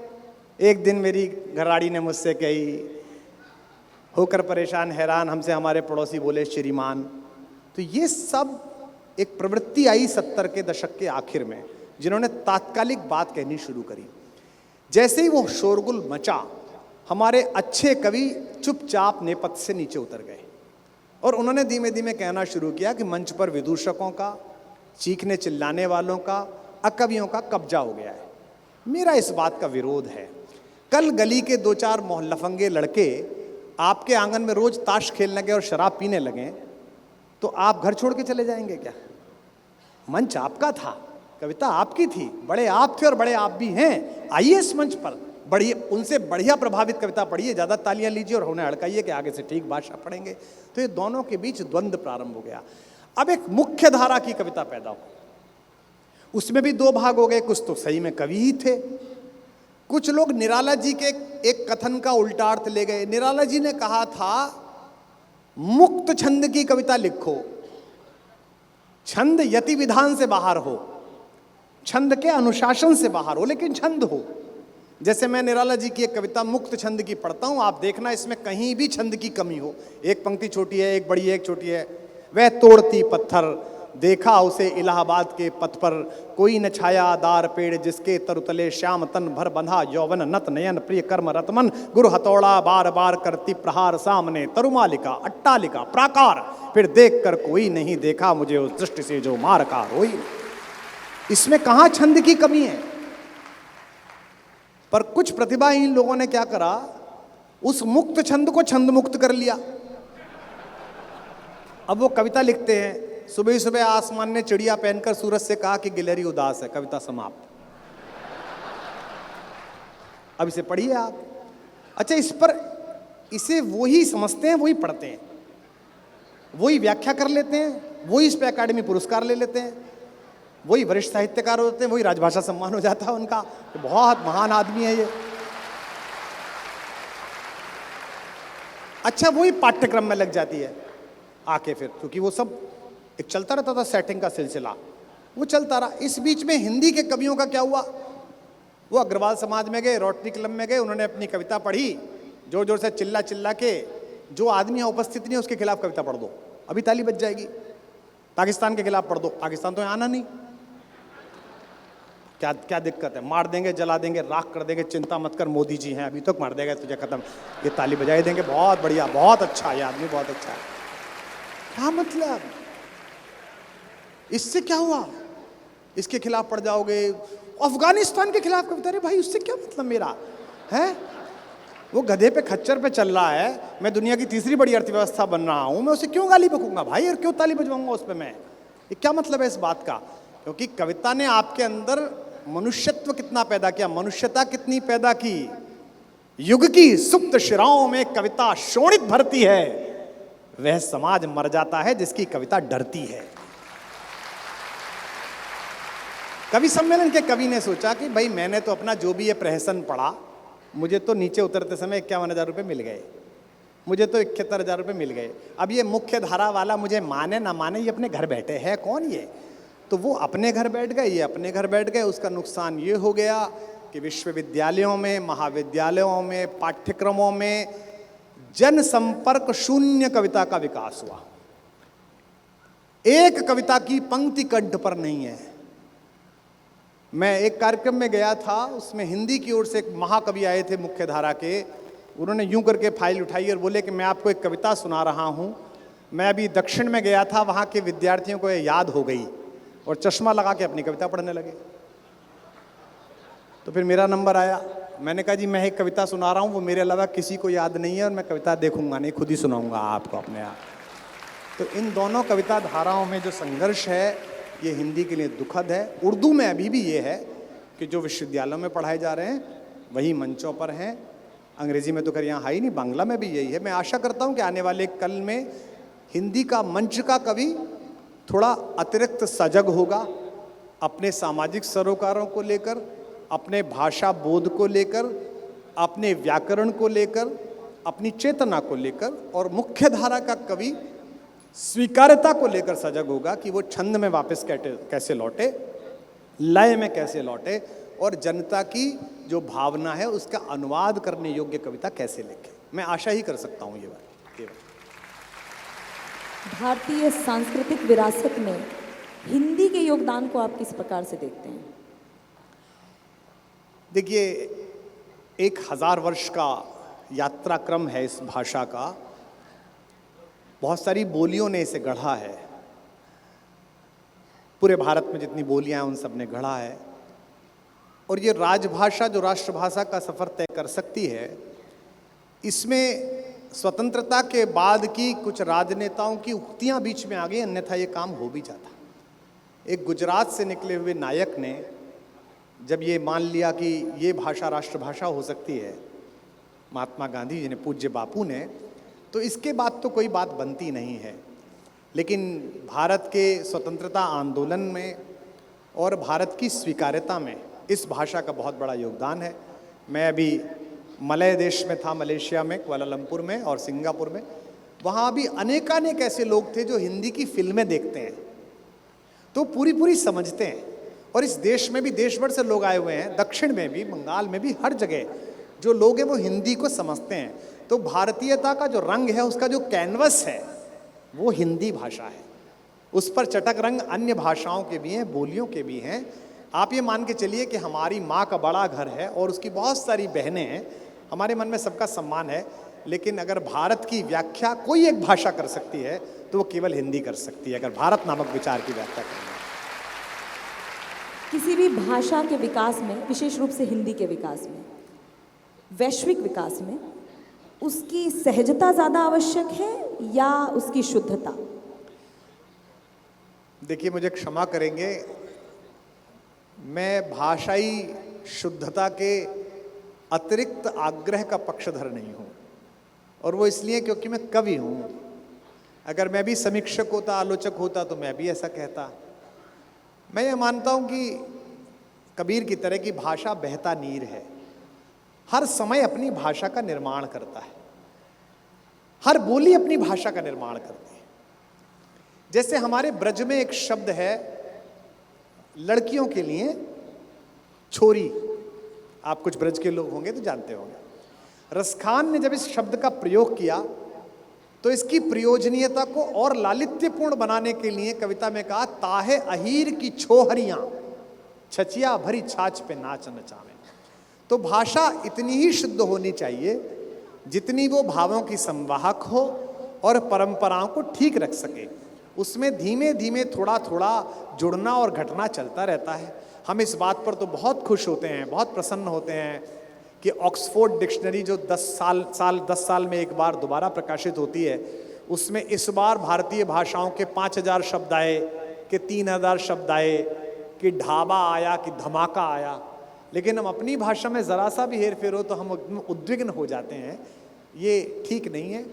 एक दिन मेरी घरवाड़ी ने मुझसे कही, होकर परेशान हैरान हमसे हमारे पड़ोसी बोले श्रीमान। तो ये सब एक प्रवृत्ति आई 70 के दशक के आखिर में, जिन्होंने तात्कालिक बात कहनी शुरू करी। जैसे ही वो शोरगुल मचा, हमारे अच्छे कवि चुपचाप नेपथ्य से नीचे उतर गए और उन्होंने धीमे धीमे कहना शुरू किया कि मंच पर विदूषकों का, चीखने चिल्लाने वालों का, अकवियों का कब्जा हो गया है। मेरा इस बात का विरोध है। कल गली के 2-4 लफंगे लड़के आपके आंगन में रोज ताश खेलने लगे और शराब पीने लगे तो आप घर छोड़ के चले जाएंगे क्या? मंच आपका था, कविता आपकी थी, बड़े आप थे और बड़े आप भी हैं। आइए इस मंच पर, बढ़िया, उनसे बढ़िया प्रभावित कविता पढ़िए, ज़्यादा तालियां लीजिए और उन्हें अड़काइए कि आगे से ठीक भाषा पढ़ेंगे। तो ये दोनों के बीच द्वंद्व प्रारंभ हो गया। अब एक मुख्य धारा की कविता पैदा हो, उसमें भी दो भाग हो गए। कुछ तो सही में कवि ही थे, कुछ लोग निराला जी के एक कथन का उल्टा अर्थ ले गए। निराला जी ने कहा था मुक्त छंद की कविता लिखो, छंद यति विधान से बाहर हो, छंद के अनुशासन से बाहर हो, लेकिन छंद हो। जैसे मैं निराला जी की एक कविता मुक्त छंद की पढ़ता हूं, आप देखना इसमें कहीं भी छंद की कमी हो। एक पंक्ति छोटी है, एक बड़ी है, एक छोटी है। वह तोड़ती पत्थर, देखा उसे इलाहाबाद के पथ पर, कोई न छायादार पेड़ जिसके तरुतले श्याम तन भर बंधा यौवन नत नयन प्रिय कर्म रतमन, गुरु हथौड़ा बार बार करती प्रहार, सामने तरुमालिका अट्टालिका प्राकार, फिर देख कर कोई नहीं देखा मुझे उस दृष्टि से जो मार का रोई। इसमें कहां छंद की कमी है? पर कुछ प्रतिभाहीन लोगों ने क्या करा, उस मुक्त छंद को छंद मुक्त कर लिया। अब वो कविता लिखते हैं, सुबह सुबह आसमान ने चिड़िया पहनकर सूरज से कहा कि गिलहरी उदास है, कविता समाप्त। अब इसे पढ़िए आप। अच्छा, इस पर इसे वही समझते हैं, वही पढ़ते हैं, वही व्याख्या कर लेते हैं, वही इस पे अकादमी पुरस्कार ले लेते हैं, वही वरिष्ठ साहित्यकार होते हैं, वही राजभाषा सम्मान हो जाता है उनका, तो बहुत महान आदमी है ये। अच्छा, वही पाठ्यक्रम में लग जाती है आके फिर, क्योंकि वो सब एक चलता रहता था, सेटिंग का सिलसिला वो चलता रहा। इस बीच में हिंदी के कवियों का क्या हुआ, वो अग्रवाल समाज में गए, रोटरी क्लब में गए, उन्होंने अपनी कविता पढ़ी, जोर जोर से चिल्ला चिल्ला के, जो आदमी यहाँ उपस्थित नहीं है उसके खिलाफ कविता पढ़ दो, अभी ताली बज जाएगी। पाकिस्तान के खिलाफ पढ़ दो, पाकिस्तान तो यहाँ आना नहीं, क्या क्या दिक्कत है, मार देंगे, जला देंगे, राख कर देंगे, चिंता मत कर, मोदी जी हैं, अभी तक मार देगा तुझे, खत्म, ये ताली बजाई देंगे, बहुत बढ़िया, बहुत अच्छा, ये आदमी बहुत अच्छा है। क्या मतलब, इससे क्या हुआ, इसके खिलाफ पड़ जाओगे, अफगानिस्तान के खिलाफ कविता, अरे भाई उससे क्या मतलब मेरा है, वो गधे पे खच्चर पे चल रहा है, मैं दुनिया की तीसरी बड़ी अर्थव्यवस्था बन रहा हूं, मैं उसे क्यों गाली बकूंगा भाई, और क्यों ताली बजवाऊंगा उस पर मैं, ये क्या मतलब है इस बात का? क्योंकि कविता ने आपके अंदर मनुष्यत्व कितना पैदा किया, मनुष्यता कितनी पैदा की। युग की सुप्त शिराओं में कविता शोणित भरती है, वह समाज मर जाता है जिसकी कविता डरती है। कवि सम्मेलन के कवि ने सोचा कि भाई मैंने तो अपना जो भी ये प्रहसन पढ़ा, मुझे तो नीचे उतरते समय 51,000 रुपये मिल गए, मुझे तो 71,000 रुपये मिल गए। अब ये मुख्य धारा वाला मुझे माने ना माने, ये अपने घर बैठे है कौन ये, तो वो अपने घर बैठ गए, ये अपने घर बैठ गए। उसका नुकसान ये हो गया कि विश्वविद्यालयों में, महाविद्यालयों में, पाठ्यक्रमों में जनसंपर्क शून्य कविता का विकास हुआ। एक कविता की पंक्ति कंठ पर नहीं है। मैं एक कार्यक्रम में गया था, उसमें हिंदी की ओर से एक महाकवि आए थे मुख्य धारा के, उन्होंने यूं करके फाइल उठाई और बोले कि मैं आपको एक कविता सुना रहा हूं। मैं अभी दक्षिण में गया था, वहां के विद्यार्थियों को ये याद हो गई और चश्मा लगा के अपनी कविता पढ़ने लगे। तो फिर मेरा नंबर आया, मैंने कहा जी मैं एक कविता सुना रहा हूँ, वो मेरे अलावा किसी को याद नहीं है और मैं कविता देखूंगा नहीं, खुद ही सुनाऊंगा आपको अपने आप। तो इन दोनों कविता धाराओं में जो संघर्ष है ये हिंदी के लिए दुखद है। उर्दू में अभी भी ये है कि जो विश्वविद्यालयों में पढ़ाए जा रहे हैं वही मंचों पर हैं, अंग्रेजी में तो खैर यहाँ है ही नहीं, बांग्ला में भी यही है। मैं आशा करता हूँ कि आने वाले कल में हिंदी का मंच का कवि थोड़ा अतिरिक्त सजग होगा, अपने सामाजिक सरोकारों को लेकर, अपने भाषा बोध को लेकर, अपने व्याकरण को लेकर, अपनी चेतना को लेकर, और मुख्य धारा का कवि स्वीकार्यता को लेकर सजग होगा कि वो छंद में वापस कैसे लौटे, लय में कैसे लौटे, और जनता की जो भावना है उसका अनुवाद करने योग्य कविता कैसे लिखे। मैं आशा ही कर सकता हूँ ये बात। भारतीय सांस्कृतिक विरासत में हिंदी के योगदान को आप किस प्रकार से देखते हैं? देखिए, 1000 वर्ष का यात्रा क्रम है इस भाषा का, बहुत सारी बोलियों ने इसे गढ़ा है, पूरे भारत में जितनी बोलियां हैं उन सब ने गढ़ा है, और ये राजभाषा जो राष्ट्रभाषा का सफ़र तय कर सकती है, इसमें स्वतंत्रता के बाद की कुछ राजनेताओं की उक्तियां बीच में आ गई, अन्यथा ये काम हो भी जाता। एक गुजरात से निकले हुए नायक ने जब ये मान लिया कि ये भाषा राष्ट्रभाषा हो सकती है महात्मा गांधी जी ने, पूज्य बापू ने, तो इसके बाद तो कोई बात बनती नहीं है। लेकिन भारत के स्वतंत्रता आंदोलन में और भारत की स्वीकार्यता में इस भाषा का बहुत बड़ा योगदान है। मैं अभी मलय देश में था, मलेशिया में, कुआलालंपुर में और सिंगापुर में। वहाँ भी अनेकानेक ऐसे लोग थे जो हिंदी की फिल्में देखते हैं तो पूरी समझते हैं। और इस देश में भी देश भर से लोग आए हुए हैं, दक्षिण में भी, बंगाल में भी, हर जगह जो लोग हैं वो हिंदी को समझते हैं। तो भारतीयता का जो रंग है, उसका जो कैनवस है, वो हिंदी भाषा है। उस पर चटक रंग अन्य भाषाओं के भी हैं, बोलियों के भी हैं। आप ये मान के चलिए कि हमारी माँ का बड़ा घर है और उसकी बहुत सारी बहनें हैं। हमारे मन में सबका सम्मान है, लेकिन अगर भारत की व्याख्या कोई एक भाषा कर सकती है तो वो केवल हिंदी कर सकती है, अगर भारत नामक विचार की व्याख्या करनी है। किसी भी भाषा के विकास में, विशेष रूप से हिंदी के विकास में, वैश्विक विकास में, उसकी सहजता ज़्यादा आवश्यक है या उसकी शुद्धता? देखिए, मुझे क्षमा करेंगे, मैं भाषाई शुद्धता के अतिरिक्त आग्रह का पक्षधर नहीं हूँ, और वो इसलिए क्योंकि मैं कवि हूँ। अगर मैं भी समीक्षक होता, आलोचक होता तो मैं भी ऐसा कहता। मैं ये मानता हूँ कि कबीर की तरह की भाषा बहता नीर है, हर समय अपनी भाषा का निर्माण करता है, हर बोली अपनी भाषा का निर्माण करती है। जैसे हमारे ब्रज में एक शब्द है लड़कियों के लिए, छोरी। आप कुछ ब्रज के लोग होंगे तो जानते होंगे। रसखान ने जब इस शब्द का प्रयोग किया तो इसकी प्रयोजनीयता को और लालित्यपूर्ण बनाने के लिए कविता में कहा, ताहे अहीर की छोहरियां छचिया भरी छाछ पे नाच नचावे। तो भाषा इतनी ही शुद्ध होनी चाहिए जितनी वो भावों की संवाहक हो और परंपराओं को ठीक रख सके। उसमें धीमे धीमे थोड़ा थोड़ा जुड़ना और घटना चलता रहता है। हम इस बात पर तो बहुत खुश होते हैं, बहुत प्रसन्न होते हैं कि ऑक्सफोर्ड डिक्शनरी जो 10 साल में एक बार दोबारा प्रकाशित होती है, उसमें इस बार भारतीय भाषाओं के 5000 शब्द आए, कि 3000 शब्द आए, कि ढाबा आया, कि धमाका आया। लेकिन हम अपनी भाषा में ज़रा सा भी हेर फेर हो तो हम उद्विग्न हो जाते हैं। ये ठीक नहीं है।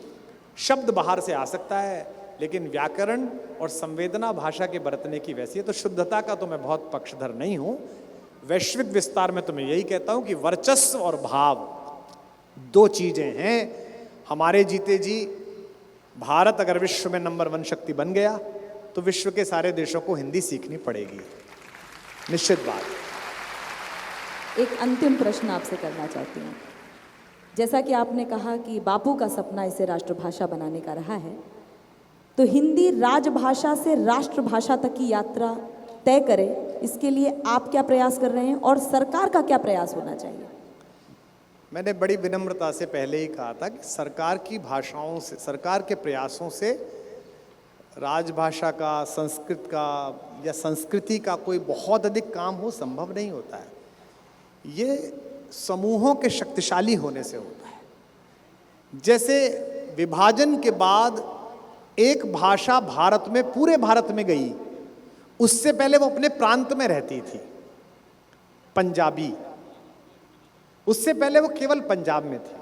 शब्द बाहर से आ सकता है, लेकिन व्याकरण और संवेदना भाषा के बरतने की वैसी है। तो शुद्धता का तो मैं बहुत पक्षधर नहीं हूँ। वैश्विक विस्तार में तो मैं यही कहता हूँ कि वर्चस्व और भाव दो चीज़ें हैं। हमारे जीते जी भारत अगर विश्व में नंबर 1 शक्ति बन गया तो विश्व के सारे देशों को हिंदी सीखनी पड़ेगी, निश्चित बात। एक अंतिम प्रश्न आपसे करना चाहती हूँ। जैसा कि आपने कहा कि बापू का सपना इसे राष्ट्रभाषा बनाने का रहा है, तो हिंदी राजभाषा से राष्ट्रभाषा तक की यात्रा तय करे, इसके लिए आप क्या प्रयास कर रहे हैं और सरकार का क्या प्रयास होना चाहिए? मैंने बड़ी विनम्रता से पहले ही कहा था कि सरकार की भाषाओं से, सरकार के प्रयासों से राजभाषा का, संस्कृत का या संस्कृति का कोई बहुत अधिक काम हो संभव नहीं होता है। ये समूहों के शक्तिशाली होने से होता है। जैसे विभाजन के बाद एक भाषा भारत में, पूरे भारत में गई, उससे पहले वो अपने प्रांत में रहती थी, पंजाबी। उससे पहले वो केवल पंजाब में थी।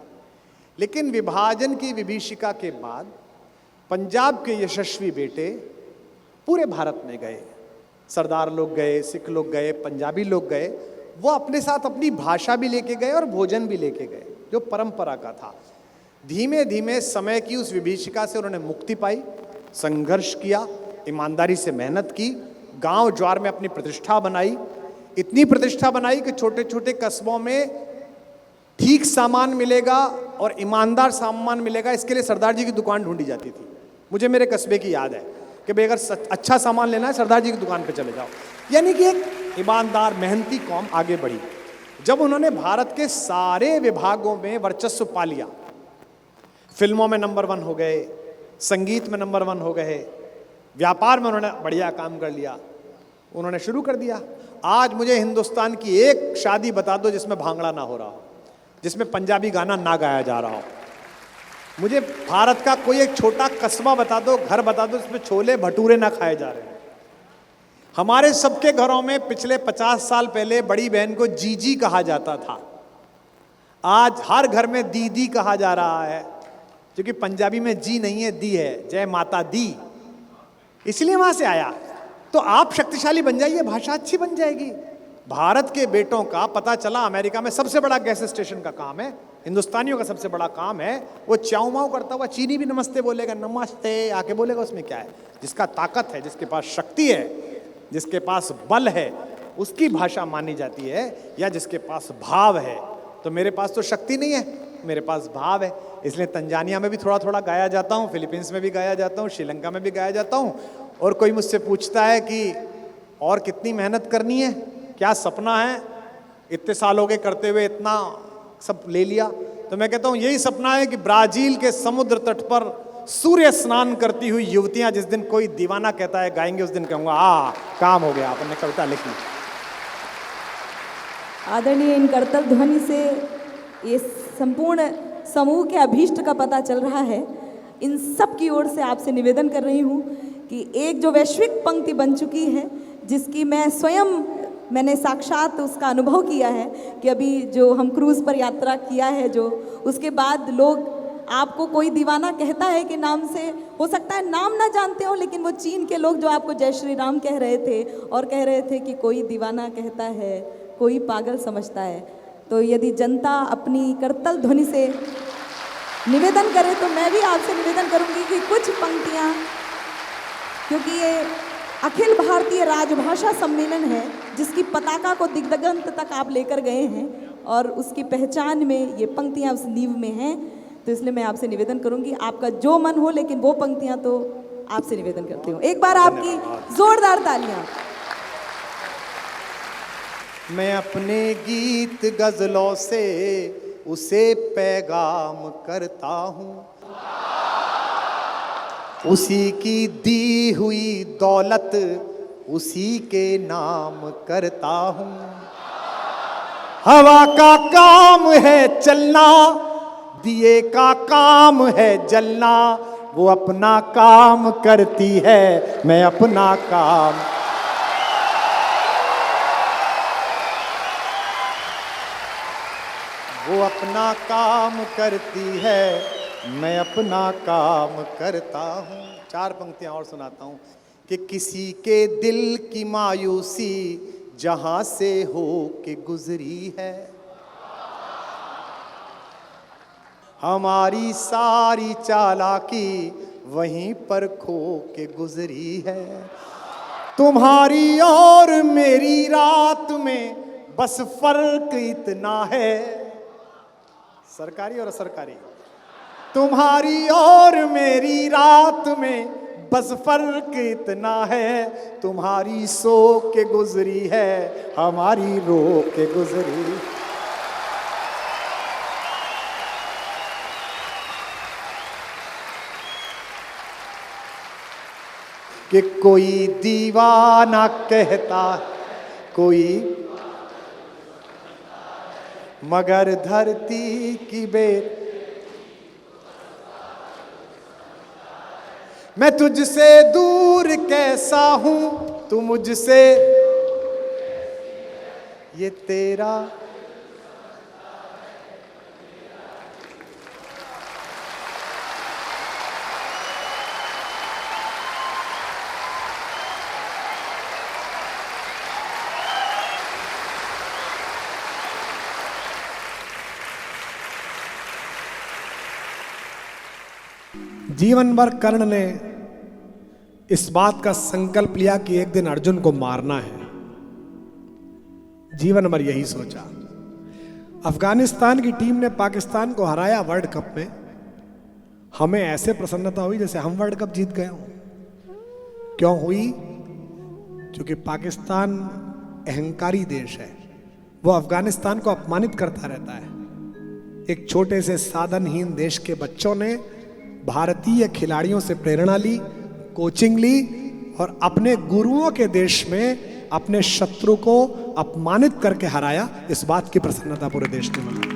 लेकिन विभाजन की विभीषिका के बाद पंजाब के यशस्वी बेटे पूरे भारत में गए। सरदार लोग गए, सिख लोग गए, पंजाबी लोग गए। वो अपने साथ अपनी भाषा भी लेके गए और भोजन भी लेके गए, जो परंपरा का था। धीमे धीमे समय की उस विभीषिका से उन्होंने मुक्ति पाई, संघर्ष किया, ईमानदारी से मेहनत की, गांव ज्वार में अपनी प्रतिष्ठा बनाई। इतनी प्रतिष्ठा बनाई कि छोटे छोटे कस्बों में ठीक सामान मिलेगा और ईमानदार सामान मिलेगा, इसके लिए सरदार जी की दुकान ढूंढी जाती थी। मुझे मेरे कस्बे की याद है कि भाई अगर अच्छा सामान लेना है सरदार जी की दुकान पर चले जाओ। यानी कि एक ईमानदार मेहनती कौम आगे बढ़ी। जब उन्होंने भारत के सारे विभागों में वर्चस्व पा लिया, फिल्मों में नंबर 1 हो गए, संगीत में नंबर 1 हो गए, व्यापार में उन्होंने बढ़िया काम कर लिया, उन्होंने शुरू कर दिया। आज मुझे हिंदुस्तान की एक शादी बता दो जिसमें भांगड़ा ना हो रहा हो, जिसमें पंजाबी गाना ना गाया जा रहा हो। मुझे भारत का कोई एक छोटा कस्बा बता दो, घर बता दो जिसमें छोले भटूरे ना खाए जा रहे हैं। हमारे सबके घरों में पिछले 50 साल पहले बड़ी बहन को जीजी कहा जाता था। आज हर घर में दीदी कहा जा रहा है, क्योंकि पंजाबी में जी नहीं है, दी है, जय माता दी, इसलिए वहां से आया। तो आप शक्तिशाली बन जाइए, भाषा अच्छी बन जाएगी। भारत के बेटों का पता चला अमेरिका में सबसे बड़ा गैस स्टेशन का काम है, हिंदुस्तानियों का सबसे बड़ा काम है, वो च्याऊ माऊ करता हुआ चीनी भी नमस्ते बोलेगा, नमस्ते आके बोलेगा। उसमें क्या है? जिसका ताकत है, जिसके पास शक्ति है, जिसके पास बल है, उसकी भाषा मानी जाती है, या जिसके पास भाव है। तो मेरे पास तो शक्ति नहीं है, मेरे पास भाव है, इसलिए तंजानिया में भी थोड़ा थोड़ा गाया जाता हूँ, फिलीपींस में भी गाया जाता हूँ, श्रीलंका में भी गाया जाता हूँ। और कोई मुझसे पूछता है कि और कितनी मेहनत करनी है, क्या सपना है, इतने साल हो गए करते हुए, इतना सब ले लिया, तो मैं कहता हूँ यही सपना है कि ब्राजील के समुद्र तट पर सूर्य स्नान करती हुई युवतियां, जिस दिन कोई दीवाना कहता है गाएंगे, उस दिन कहूंगा हाँ काम हो गया, आपने कविता लिख ली। आदरणीय इन करतल ध्वनि से ये संपूर्ण समूह के अभीष्ट का पता चल रहा है। इन सब की ओर से आपसे निवेदन कर रही हूँ कि एक जो वैश्विक पंक्ति बन चुकी है, जिसकी मैंने साक्षात उसका अनुभव किया है कि अभी जो हम क्रूज़ पर यात्रा किया है, जो उसके बाद लोग आपको कोई दीवाना कहता है कि नाम से, हो सकता है नाम ना जानते हो, लेकिन वो चीन के लोग जो आपको जय श्री राम कह रहे थे और कह रहे थे कि कोई दीवाना कहता है, कोई पागल समझता है। तो यदि जनता अपनी करतल ध्वनि से निवेदन करे तो मैं भी आपसे निवेदन करूंगी कि कुछ पंक्तियां, क्योंकि ये अखिल भारतीय राजभाषा सम्मेलन है जिसकी पताका को दिग्गंत तक आप लेकर गए हैं और उसकी पहचान में ये पंक्तियां उस नींव में हैं, तो इसलिए मैं आपसे निवेदन करूंगी, आपका जो मन हो, लेकिन वो पंक्तियां तो आपसे निवेदन करती हूँ। एक बार आपकी जोरदार तालियां। मैं अपने गीत गजलों से उसे पैगाम करता हूँ, उसी की दी हुई दौलत उसी के नाम करता हूँ। हवा का काम है चलना, दिए का काम है जलना, वो अपना काम करती है, मैं अपना काम। वो अपना काम करती है, मैं अपना काम करता हूँ। 4 पंक्तियां और सुनाता हूँ कि किसी के दिल की मायूसी जहां से हो के गुजरी है, हमारी सारी चालाकी वहीं पर खो के गुजरी है। तुम्हारी और मेरी रात में बस फर्क इतना है, सरकारी और असरकारी, तुम्हारी और मेरी रात में बस फर्क इतना है, तुम्हारी सो के गुजरी है, हमारी रो के गुजरी। कि कोई दीवाना कहता कोई, मगर धरती की बेट, मैं तुझसे दूर कैसा हूं, तू मुझसे, ये तेरा जीवन भर कर्ण ने इस बात का संकल्प लिया कि एक दिन अर्जुन को मारना है। जीवन भर यही सोचा। अफगानिस्तान की टीम ने पाकिस्तान को हराया वर्ल्ड कप में, हमें ऐसे प्रसन्नता हुई जैसे हम वर्ल्ड कप जीत गए हों। क्यों हुई? क्योंकि पाकिस्तान अहंकारी देश है, वो अफगानिस्तान को अपमानित करता रहता है। एक छोटे से साधनहीन देश के बच्चों ने भारतीय खिलाड़ियों से प्रेरणा ली, कोचिंग ली और अपने गुरुओं के देश में अपने शत्रु को अपमानित करके हराया। इस बात की प्रसन्नता पूरे देश ने मनाई।